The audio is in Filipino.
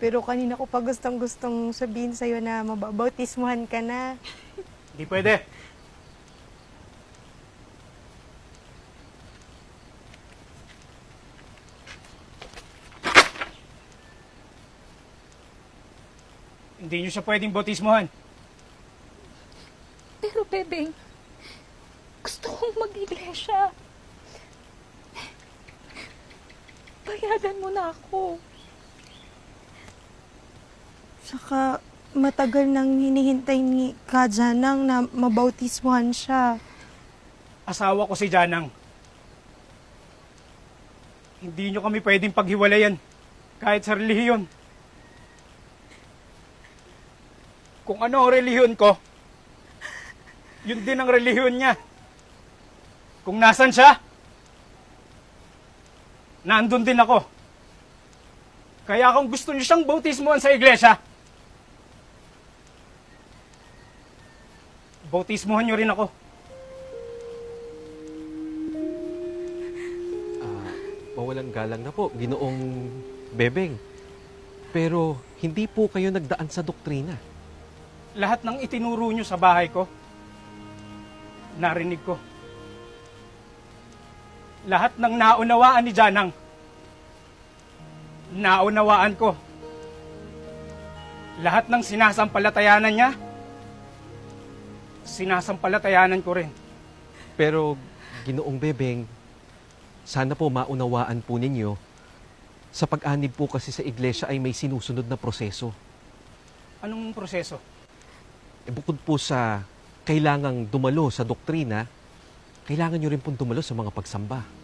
Pero kanina ko pa gustong-gustong sabihin sa'yo na mababautismuhan ka na. Hindi pwede. Hindi nyo siya pwedeng bautismohan. Pero, Bebeng, gusto kong mag-iglesia. Payagan mo na ako. Saka matagal nang hinihintay ni Kajanang na mabautismuhan siya. Asawa ko si Janang. Hindi nyo kami pwedeng paghiwalayan kahit sa relihiyon. Kung ano ang relihiyon ko, yun din ang relihiyon niya. Kung nasan siya, nandun din ako. Kaya kung gusto niyo siyang bautismuhan sa iglesia, bautismuhan niyo rin ako. Mawalang galang na po, Ginoong Bebeng. Pero hindi po kayo nagdaan sa doktrina. Lahat ng itinuro niyo sa bahay ko, narinig ko. Lahat ng naunawaan ni Janang, naunawaan ko. Lahat ng sinasampalatayanan niya, sinasampalatayanan ko rin. Pero, Ginoong Bebeng, sana po maunawaan po ninyo, sa pag-anib po kasi sa iglesia ay may sinusunod na proseso. Anong proseso? Bukod po sa kailangang dumalo sa doktrina, kailangan nyo rin pong dumalo sa mga pagsamba.